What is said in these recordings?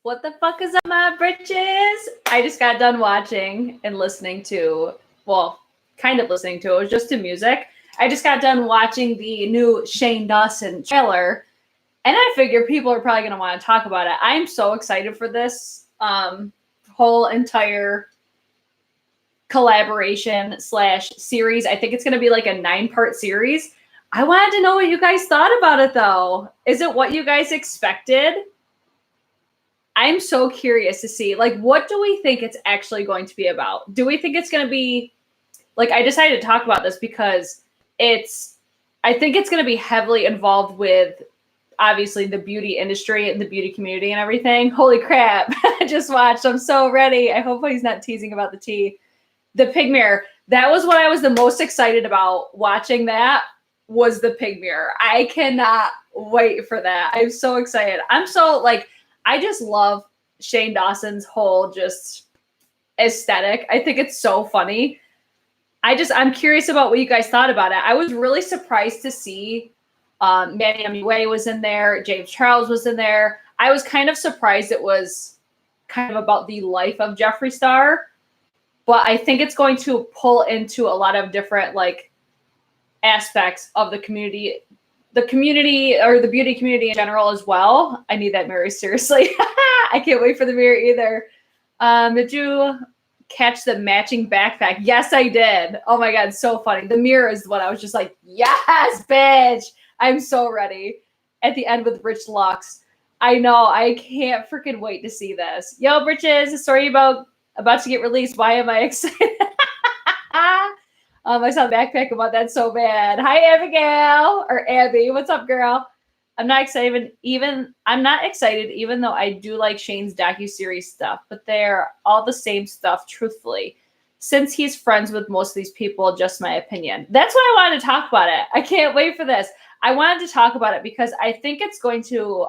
What the fuck is up, my britches? I just got done watching and listening to, well, kind of listening to, it was just to music. I just got done watching the new Shane Dawson trailer, and I figure people are probably going to want to talk about it. I'm so excited for this whole entire collaboration slash series. I think it's going to be like a 9-part series. I wanted to know what you guys thought about it, though. Is it what you guys expected? I'm so curious to see, like, what do we think it's actually going to be about? Do we think it's going to be, like, I decided to talk about this because I think it's going to be heavily involved with, obviously, the beauty industry and the beauty community and everything. Holy crap. I just watched. I'm so ready. I hope he's not teasing about the tea. The pig mirror. That was what I was the most excited about watching. That was the pig mirror. I cannot wait for that. I'm so excited. I'm so, like, I just love Shane Dawson's whole just aesthetic. I think it's so funny. I'm curious about what you guys thought about it. I was really surprised to see Manny MUA was in there. James Charles was in there. I was kind of surprised it was kind of about the life of Jeffree Star, but I think it's going to pull into a lot of different like aspects of the community or the beauty community in general as well. I need that mirror, seriously. I can't wait for the mirror either. Did you catch the matching backpack? Yes, I did. Oh my God, so funny. The mirror is what I was just like, yes, bitch. I'm so ready. At the end with Rich Lux. I know. I can't freaking wait to see this. Yo, Britches, a story about to get released. Why am I excited? I saw the backpack about that so bad. Hi, Abigail or Abby. What's up, girl? I'm not excited even though I do like Shane's docuseries stuff, but they're all the same stuff, truthfully. Since he's friends with most of these people, just my opinion. That's why I wanted to talk about it. I can't wait for this. I wanted to talk about it because I think it's going to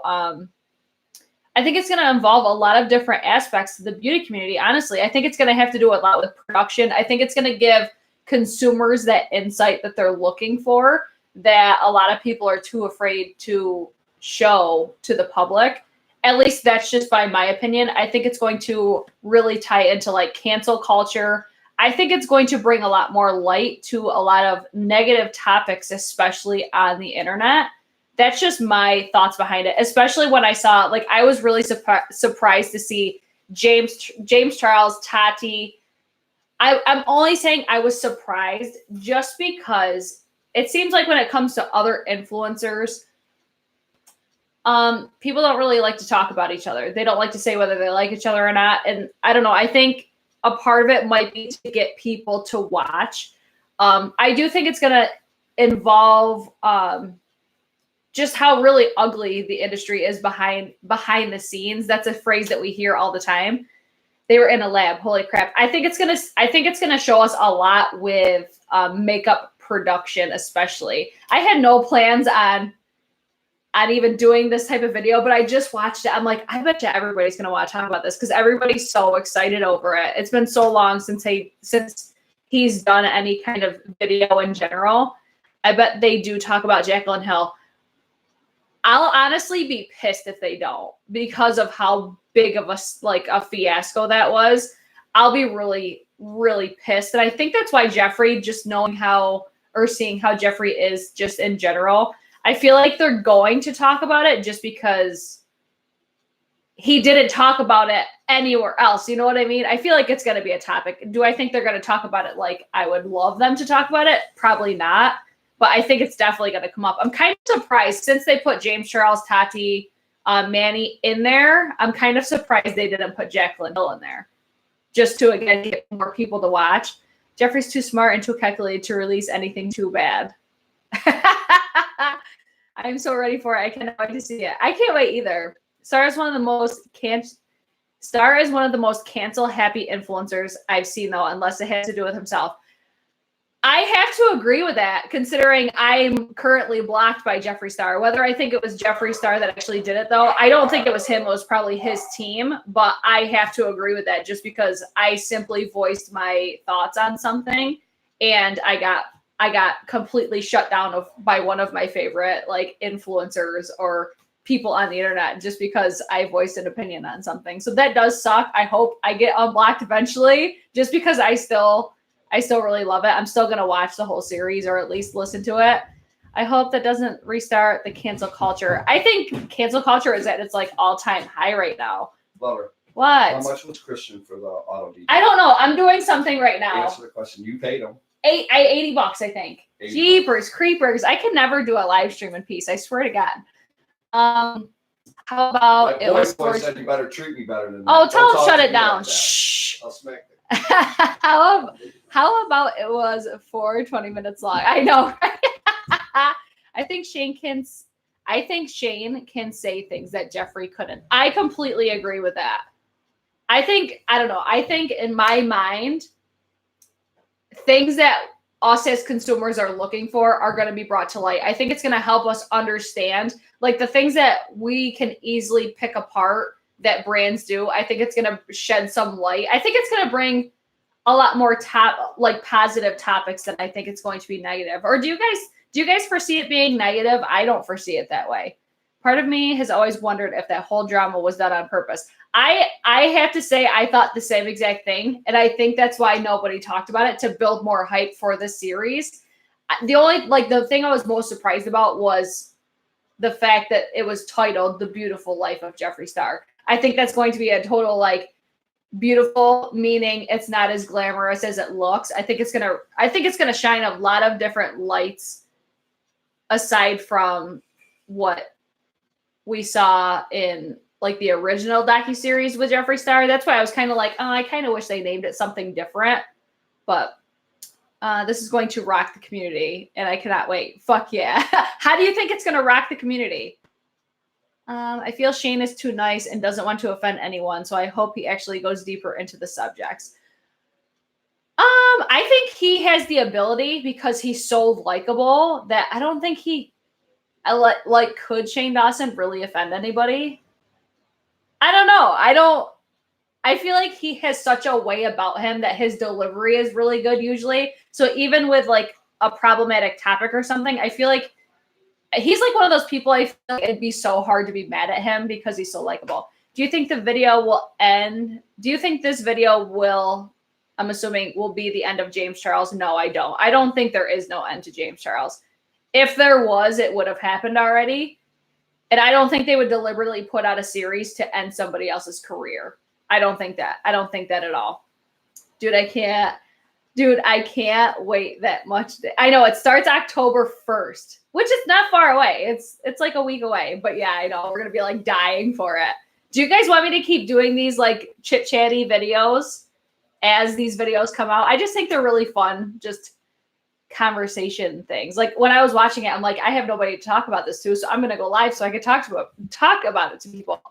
involve a lot of different aspects of the beauty community. Honestly, I think it's going to have to do a lot with production. I think it's going to give consumers that insight that they're looking for that a lot of people are too afraid to show to the public. At least that's just by my opinion. I think it's going to really tie into like cancel culture. I think it's going to bring a lot more light to a lot of negative topics, especially on the internet. That's just my thoughts behind it, especially when I saw, like, I was really surprised to see James Charles, Tati. I'm only saying I was surprised just because it seems like when it comes to other influencers, people don't really like to talk about each other. They don't like to say whether they like each other or not. And I don't know. I think a part of it might be to get people to watch. I do think it's going to involve just how really ugly the industry is behind the scenes. That's a phrase that we hear all the time. They were in a lab. Holy crap. I think it's gonna show us a lot with makeup production, especially. I had no plans on even doing this type of video, but I just watched it. I'm like, I bet you everybody's gonna want to talk about this because everybody's so excited over it. It's been so long since he's done any kind of video in general. I bet they do talk about Jaclyn Hill. I'll honestly be pissed if they don't because of how big of a fiasco that was. I'll be really, really pissed. And I think that's why Jeffree, just knowing how or seeing how Jeffree is just in general, I feel like they're going to talk about it just because he didn't talk about it anywhere else. You know what I mean? I feel like it's going to be a topic. Do I think they're going to talk about it like I would love them to talk about it? Probably not. But I think it's definitely going to come up. I'm kind of surprised since they put James Charles, Tati, Manny in there. I'm kind of surprised they didn't put Jaclyn Hill in there just to, again, get more people to watch. Jeffree's too smart and too calculated to release anything too bad. I'm so ready for it. I cannot wait to see it. I can't wait either. Star is one of the most cancel happy influencers I've seen, though, unless it has to do with himself. I have to agree with that, considering I'm currently blocked by Jeffree Star. Whether I think it was Jeffree Star that actually did it, though, I don't think it was him. It was probably his team. But I have to agree with that just because I simply voiced my thoughts on something, and I got completely shut down by one of my favorite like influencers or people on the internet just because I voiced an opinion on something. So that does suck. I hope I get unblocked eventually, just because I still really love it. I'm still going to watch the whole series, or at least listen to it. I hope that doesn't restart the cancel culture. I think cancel culture is at its like all-time high right now. Lover. What? How much was Christian for the auto DJ? I don't know. I'm doing something right now. Answer the question. You paid him. $80, I think. 80 Jeepers, creepers. I can never do a live stream in peace. I swear to God. How about my boy said you better treat me better than that. Oh, tell him shut it like down. That. Shh. I'll smack it. How about it was 20 minutes long? I know. I think Shane can say things that Jeffree couldn't. I completely agree with that. I don't know. I think in my mind, things that us as consumers are looking for are going to be brought to light. I think it's going to help us understand, like, the things that we can easily pick apart that brands do. I think it's going to shed some light. I think it's going to bring a lot more positive topics than I think it's going to be negative. Or do you guys foresee it being negative? I don't foresee it that way. Part of me has always wondered if that whole drama was done on purpose. I have to say I thought the same exact thing, and I think that's why nobody talked about it, to build more hype for the series. The thing I was most surprised about was the fact that it was titled The Beautiful Life of Jeffree Star. I think that's going to be a total beautiful, meaning it's not as glamorous as it looks. I think it's gonna shine a lot of different lights aside from what we saw in the original docuseries with Jeffree Star. That's why I was kind of like, oh, I kind of wish they named it something different. But this is going to rock the community, and I cannot wait. Fuck yeah. How do you think it's going to rock the community? I feel Shane is too nice and doesn't want to offend anyone, so I hope he actually goes deeper into the subjects. I think he has the ability, because he's so likable, that I don't think could Shane Dawson really offend anybody? I don't know. I feel like he has such a way about him that his delivery is really good usually. So even with a problematic topic or something, I feel like he's one of those people, I feel like it'd be so hard to be mad at him because he's so likable. Do you think the video will end? Do you think this video will, I'm assuming, will be the end of James Charles? No, I don't. I don't think there is no end to James Charles. If there was, it would have happened already. And I don't think they would deliberately put out a series to end somebody else's career. I don't think that. I don't think that at all. Dude, I can't wait that much. I know it starts October 1st, which is not far away. It's like a week away. But yeah, I know we're going to be dying for it. Do you guys want me to keep doing these chit-chatty videos as these videos come out? I just think they're really fun. Just conversation things. When I was watching it, I'm like, I have nobody to talk about this to, so I'm going to go live so I can talk about it to people.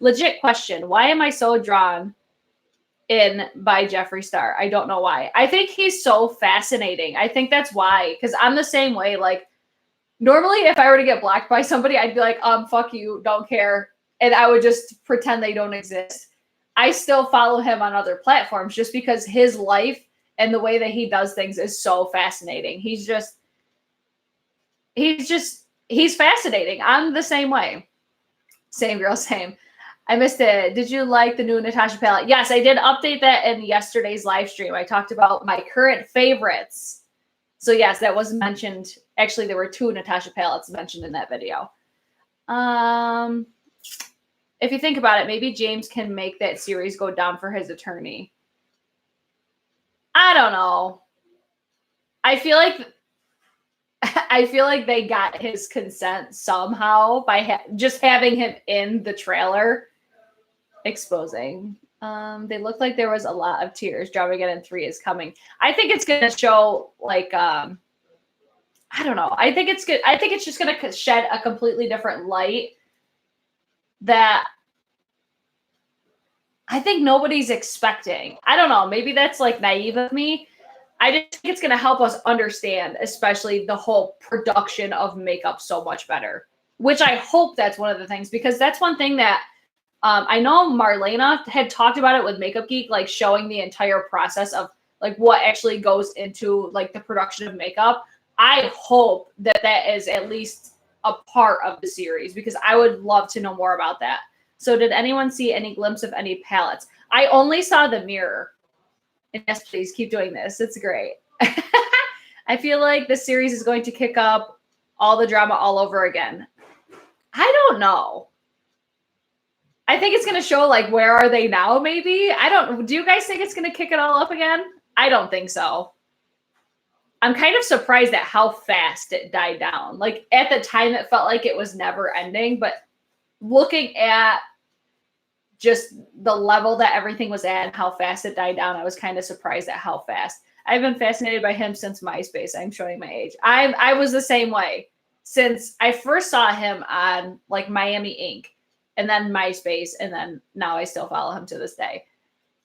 Legit question. Why am I so drawn in by Jeffree Star? I don't know why. I think he's so fascinating. I think that's why, because I'm the same way. Normally if I were to get blocked by somebody, I'd be like, fuck you, don't care. And I would just pretend they don't exist. I still follow him on other platforms just because his life and the way that he does things is so fascinating. He's fascinating. I'm the same way. Same girl, same. I missed it. Did you like the new Natasha palette? Yes, I did update that in yesterday's live stream. I talked about my current favorites. So yes, that was mentioned. Actually, there were 2 Natasha palettes mentioned in that video. If you think about it, maybe James can make that series go down for his attorney. I don't know. I feel like they got his consent somehow by just having him in the trailer exposing. They look like there was a lot of tears. Dramageddon 3 is coming. I think it's going to show I don't know. I think it's good. I think it's just going to shed a completely different light that I think nobody's expecting. I don't know. Maybe that's naive of me. I just think it's going to help us understand, especially the whole production of makeup so much better, which I hope that's one of the things, because that's one thing that I know Marlena had talked about it with Makeup Geek, showing the entire process of what actually goes into the production of makeup. I hope that is at least a part of the series because I would love to know more about that. So did anyone see any glimpse of any palettes? I only saw the mirror. And yes, please keep doing this. It's great. I feel like the series is going to kick up all the drama all over again. I don't know. I think it's going to show like where are they now maybe? Do you guys think it's going to kick it all up again? I don't think so. I'm kind of surprised at how fast it died down. Like at the time it felt like it was never ending, but looking at just the level that everything was at and how fast it died down, I was kind of surprised at how fast. I've been fascinated by him since MySpace. I'm showing my age. I was the same way since I first saw him on like Miami Ink and then MySpace. And then now I still follow him to this day.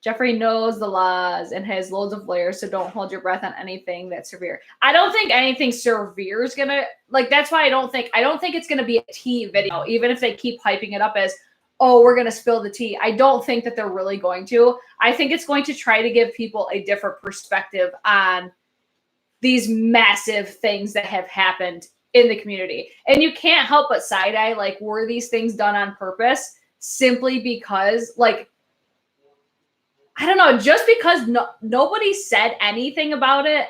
Jeffree knows the laws and has loads of layers. So don't hold your breath on anything that's severe. I don't think anything severe is going to like, that's why I don't think it's going to be a tea video, even if they keep hyping it up as, oh, we're going to spill the tea. I don't think that they're really going to. I think it's going to try to give people a different perspective on these massive things that have happened in the community. And you can't help but side eye, like, were these things done on purpose? Simply because, like, I don't know, just because nobody said anything about it,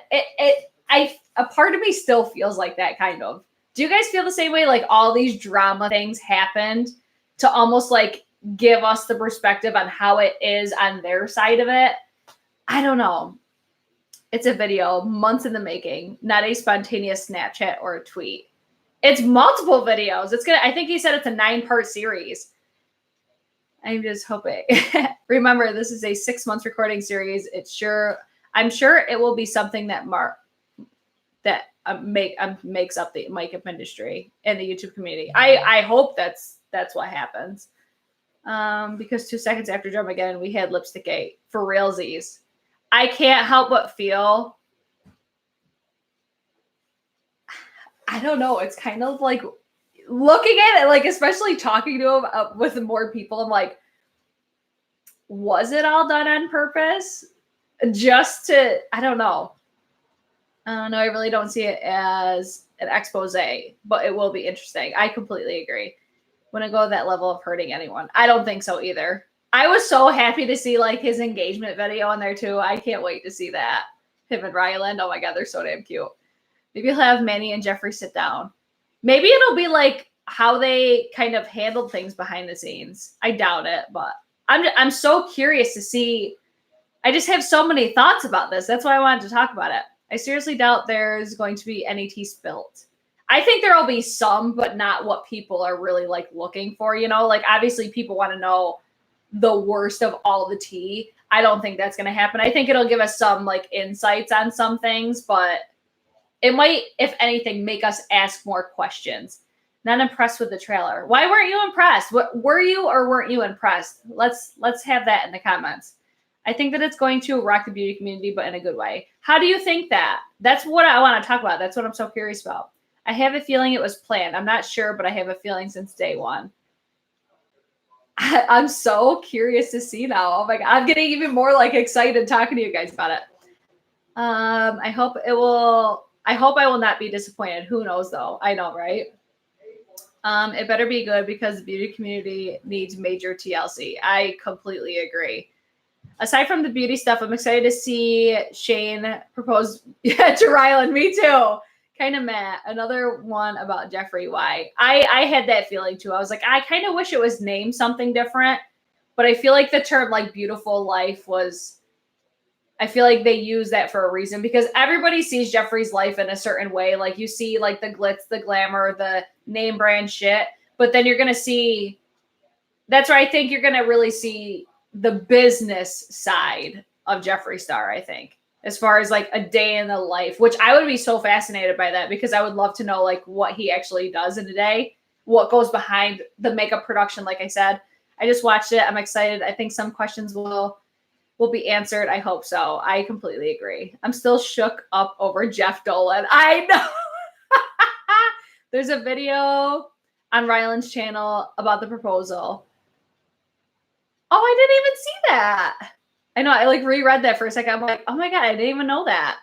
a part of me still feels like that kind of. Do you guys feel the same way? Like all these drama things happened to almost like give us the perspective on how it is on their side of it. I don't know. It's a video, months in the making, not a spontaneous Snapchat or a tweet. It's multiple videos. I think he said it's a 9-part series. I'm just hoping. Remember, this is a 6 months recording series. I'm sure it will be something that makes up the makeup industry and the YouTube community. I hope that's what happens. Because 2 seconds after Drum Again, we had Lipstick 8 for realsies. I can't help but feel, I don't know. It's kind of like looking at it, like, especially talking to him with more people, I'm like, was it all done on purpose? Just to, I don't know. No, I really don't see it as an expose, but it will be interesting. I completely agree. Wouldn't go that level of hurting anyone. I don't think so either. I was so happy to see like his engagement video on there too. I can't wait to see that. Him and Ryland. Oh my God, they're so damn cute. Maybe he'll have Manny and Jeffree sit down. Maybe it'll be like how they kind of handled things behind the scenes. I doubt it, but I'm so curious to see. I just have so many thoughts about this. That's why I wanted to talk about it. I seriously doubt there's going to be any tea spilt. I think there will be some, but not what people are really like looking for. You know, like obviously people want to know the worst of all the tea. I don't think that's going to happen. I think it'll give us some like insights on some things, but it might, if anything, make us ask more questions. Not impressed with the trailer. Why weren't you impressed? What were you or weren't you impressed? Let's have that in the comments. I think that it's going to rock the beauty community, but in a good way. How do you think that? That's what I want to talk about. That's what I'm so curious about. I have a feeling it was planned. I'm not sure, but I have a feeling since day one. I'm so curious to see now. Oh my God, I'm getting even more like excited talking to you guys about it. I hope I will not be disappointed. Who knows though? I know, right? It better be good because the beauty community needs major TLC. I completely agree. Aside from the beauty stuff, I'm excited to see Shane propose to Ryland. Me too. Kind of mad. Another one about Jeffree. Why? I had that feeling too. I was like, I kind of wish it was named something different, but I feel like the term like beautiful life was, I feel like they use that for a reason because everybody sees Jeffree's life in a certain way. Like you see like the glitz, the glamour, the name brand shit, but then you're going to see, that's where I think you're going to really see the business side of Jeffree Star, I think. As far as like a day in the life, which I would be so fascinated by that because I would love to know like what he actually does in a day, what goes behind the makeup production. Like I said, I just watched it. I'm excited. I think some questions will be answered. I hope so. I completely agree. I'm still shook up over Jeff Dolan. I know. There's a video on Ryland's channel about the proposal. Oh, I didn't even see that. I know. I like reread that for a second. I'm like, oh my God, I didn't even know that.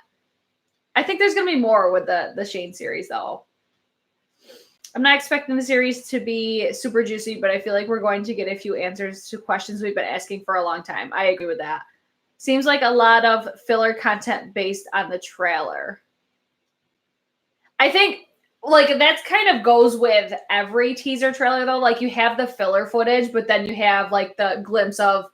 I think there's going to be more with the Shane series though. I'm not expecting the series to be super juicy, but I feel like we're going to get a few answers to questions we've been asking for a long time. I agree with that. Seems like a lot of filler content based on the trailer. I think like that's kind of goes with every teaser trailer though. Like you have the filler footage, but then you have like the glimpse of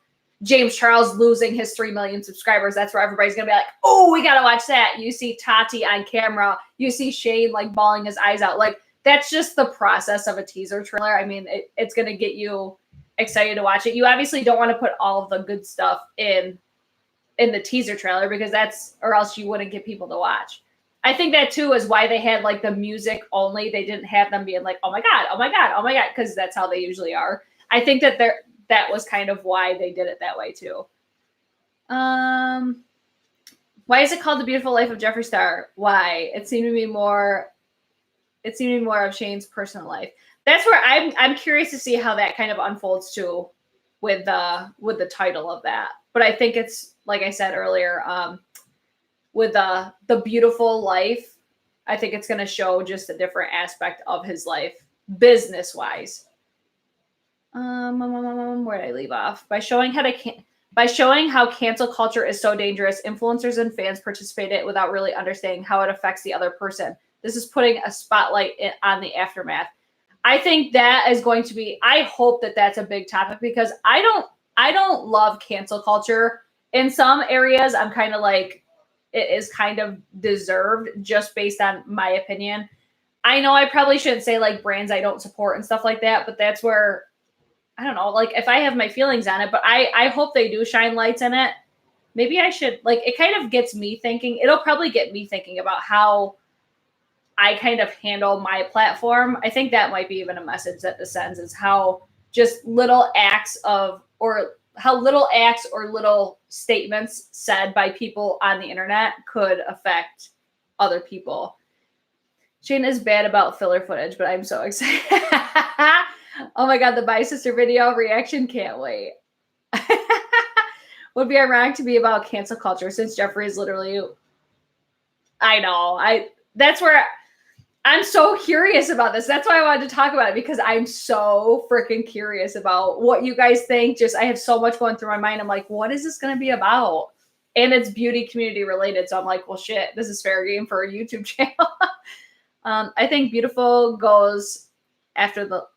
James Charles losing his 3 million subscribers. That's where everybody's gonna be like, oh, we gotta watch that. You see Tati on camera, you see Shane like bawling his eyes out. Like that's just the process of a teaser trailer. I mean, it's gonna get you excited to watch it. You obviously don't want to put all of the good stuff in the teaser trailer because that's, or else you wouldn't get people to watch. I think that too is why they had like the music only. They didn't have them being like, oh my God, oh my God, oh my God, because that's how they usually are. I think that that was kind of why they did it that way too. Why is it called The Beautiful Life of Jeffree Star? Why? It seemed to be more of Shane's personal life. That's where I'm curious to see how that kind of unfolds too with the title of that. But I think it's, like I said earlier, with the beautiful life, I think it's going to show just a different aspect of his life, business wise. Where did I leave off? By showing how cancel culture is so dangerous, influencers and fans participate in it without really understanding how it affects the other person. This is putting a spotlight on the aftermath. I think that is going to be, I hope that that's a big topic because I don't love cancel culture. In some areas, I'm kind of like, it is kind of deserved just based on my opinion. I know I probably shouldn't say like brands I don't support and stuff like that, but that's where, I don't know, like if I have my feelings on it, but I hope they do shine lights in it. Maybe I should, like, it kind of gets me thinking, it'll probably get me thinking about how I kind of handle my platform. I think that might be even a message that this sends is how just little acts or little statements said by people on the internet could affect other people. Shane is bad about filler footage, but I'm so excited. Oh my God, the Bye Sister video reaction. Can't wait. Would be ironic to be about cancel culture since Jeffree is literally, I know, that's where I'm so curious about this. That's why I wanted to talk about it because I'm so freaking curious about what you guys think. Just, I have so much going through my mind. I'm like, what is this going to be about? And it's beauty community related. So I'm like, well, shit, this is fair game for a YouTube channel. I think beautiful goes after the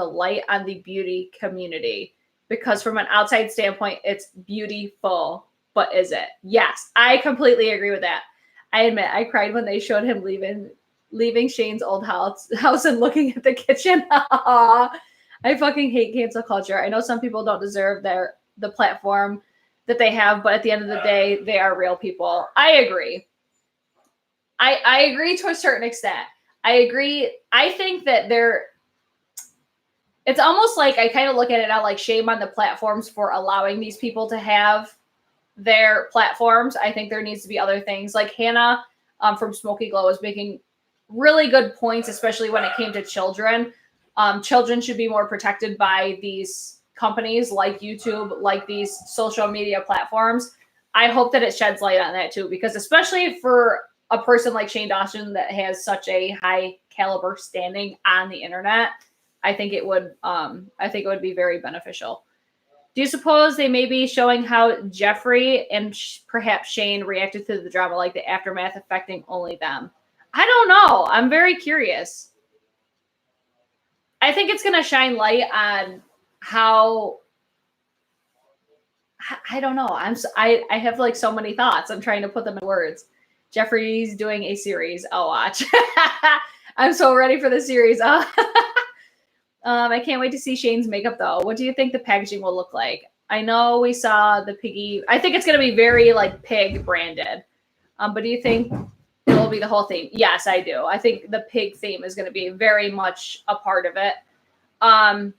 light on the beauty community because from an outside standpoint, it's beautiful, but is it? Yes, I completely agree with that. I admit I cried when they showed him leaving Shane's old house and looking at the kitchen. I fucking hate cancel culture. I know some people don't deserve the platform that they have, but at the end of the day, they are real people. I agree. I agree to a certain extent. I agree. I think that it's almost like I kind of look at it now like shame on the platforms for allowing these people to have their platforms. I think there needs to be other things. Like Hannah from Smoky Glow was making really good points, especially when it came to children. Children should be more protected by these companies like YouTube, like these social media platforms. I hope that it sheds light on that too, because especially for a person like Shane Dawson that has such a high caliber standing on the internet, I think it would be very beneficial. Do you suppose they may be showing how Jeffree and perhaps Shane reacted to the drama, like the aftermath affecting only them? I don't know. I'm very curious. I think it's going to shine light on how, I don't know. I have like so many thoughts. I'm trying to put them in words. Jeffree's doing a series. I'll watch. I'm so ready for the series. I can't wait to see Shane's makeup though. What do you think the packaging will look like? I know we saw the piggy. I think it's going to be very like pig branded. But do you think it will be the whole theme? Yes, I do. I think the pig theme is going to be very much a part of it. I'm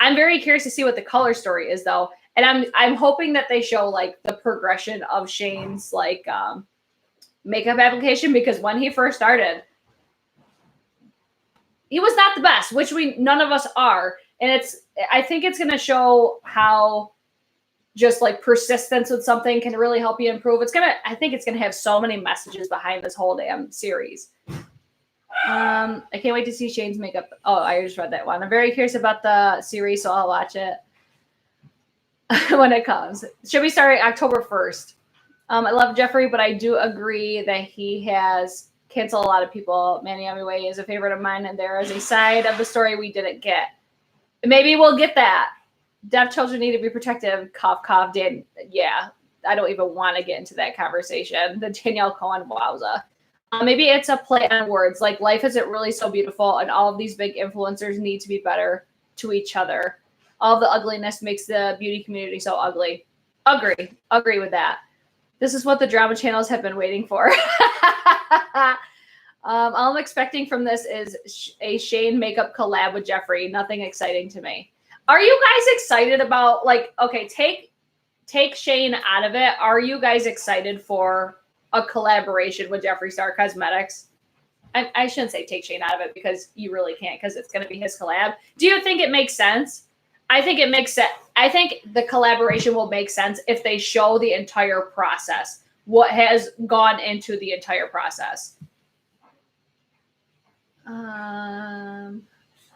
very curious to see what the color story is though. And I'm hoping that they show like the progression of Shane's like makeup application, because when he first started, he was not the best, which none of us are. And I think it's going to show how just like persistence with something can really help you improve. I think it's going to have so many messages behind this whole damn series. I can't wait to see Shane's makeup. Oh, I just read that one. I'm very curious about the series, so I'll watch it when it comes. Should be starting October 1st. I love Jeffree, but I do agree that he has canceled a lot of people. Manny Amiway is a favorite of mine, and there is a side of the story we didn't get. Maybe we'll get that. Deaf children need to be protected. Cough, cough, Dan. Yeah, I don't even want to get into that conversation. The Danielle Cohen, wowza. Maybe it's a play on words. Like, life isn't really so beautiful, and all of these big influencers need to be better to each other. All of the ugliness makes the beauty community so ugly. Agree with that. This is what the drama channels have been waiting for. All I'm expecting from this is a Shane makeup collab with Jeffree. Nothing exciting to me. Are you guys excited about, like, okay, take Shane out of it. Are you guys excited for a collaboration with Jeffree Star Cosmetics? I shouldn't say take Shane out of it because you really can't, because it's going to be his collab. Do you think it makes sense? I think it makes sense. I think the collaboration will make sense if they show the entire process, what has gone into the entire process.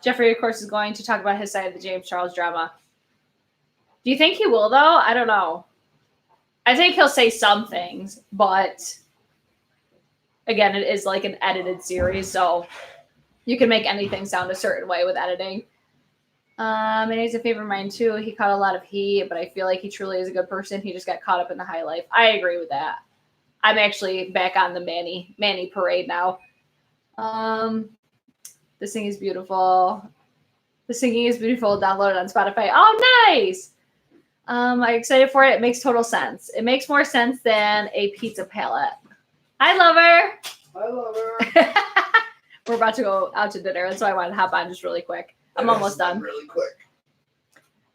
Jeffree, of course, is going to talk about his side of the James Charles drama. Do you think he will, though? I don't know. I think he'll say some things, but again, it is like an edited series, so you can make anything sound a certain way with editing. And he's a favorite of mine too. He caught a lot of heat, but I feel like he truly is a good person. He just got caught up in the high life. I agree with that. I'm actually back on the Manny parade now. The singing is beautiful. The singing is beautiful. Download it on Spotify. Oh, nice. I'm excited for it. It makes total sense. It makes more sense than a pizza palette. Hi, lover. I love her. We're about to go out to dinner, and so I wanted to hop on just really quick. I'm almost done. Really quick.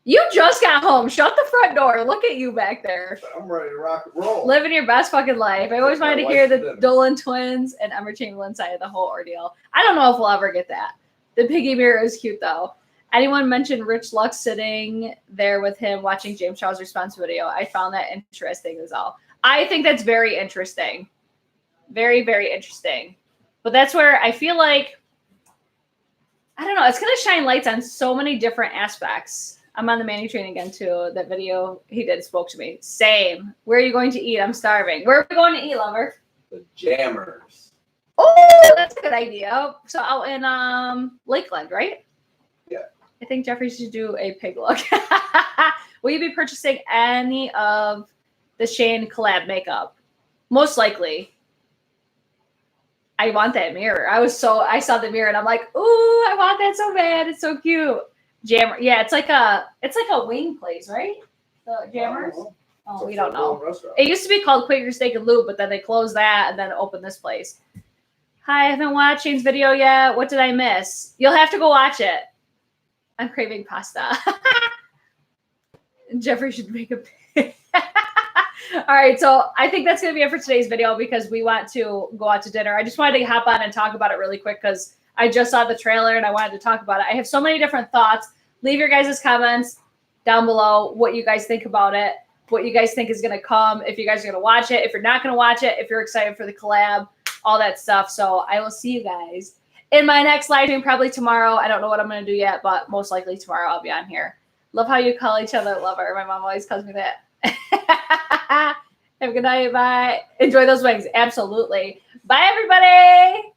You just got home. Shut the front door. Look at you back there. I'm ready to rock and roll. Living your best fucking life. I always wanted to hear the Dolan twins and Emma Chamberlain side of the whole ordeal. I don't know if we'll ever get that. The piggy mirror is cute, though. Anyone mentioned Rich Lux sitting there with him watching James Charles' response video? I found that interesting as all. I think that's very interesting. Very, very interesting. But that's where I feel like, I don't know, it's going to shine lights on so many different aspects. I'm on the Manny train again, too. That video he did spoke to me. Same. Where are you going to eat? I'm starving. Where are we going to eat, lover? The Jammers. Oh, that's a good idea. So out in Lakeland, right? Yeah. I think Jeffree should do a pig look. Will you be purchasing any of the Shane collab makeup? Most likely. I want that mirror. I saw the mirror and I'm like, ooh, I want that so bad. It's so cute. Jammer. Yeah, it's like a wing place, right? The Jammers. Oh, we don't know. It used to be called Quaker Steak and Lube, but then they closed that and then opened this place. Hi, I haven't watched Shane's video yet. What did I miss? You'll have to go watch it. I'm craving pasta. Jeffree should make a pig. All right, so I think that's going to be it for today's video because we want to go out to dinner. I just wanted to hop on and talk about it really quick because I just saw the trailer and I wanted to talk about it. I have so many different thoughts. Leave your guys' comments down below what you guys think about it, what you guys think is going to come, if you guys are going to watch it, if you're not going to watch it, if you're excited for the collab, all that stuff. So I will see you guys in my next live stream, probably tomorrow. I don't know what I'm going to do yet, but most likely tomorrow I'll be on here. Love how you call each other lover. My mom always calls me that. Have a good night. Bye. Enjoy those wings. Absolutely. Bye, everybody.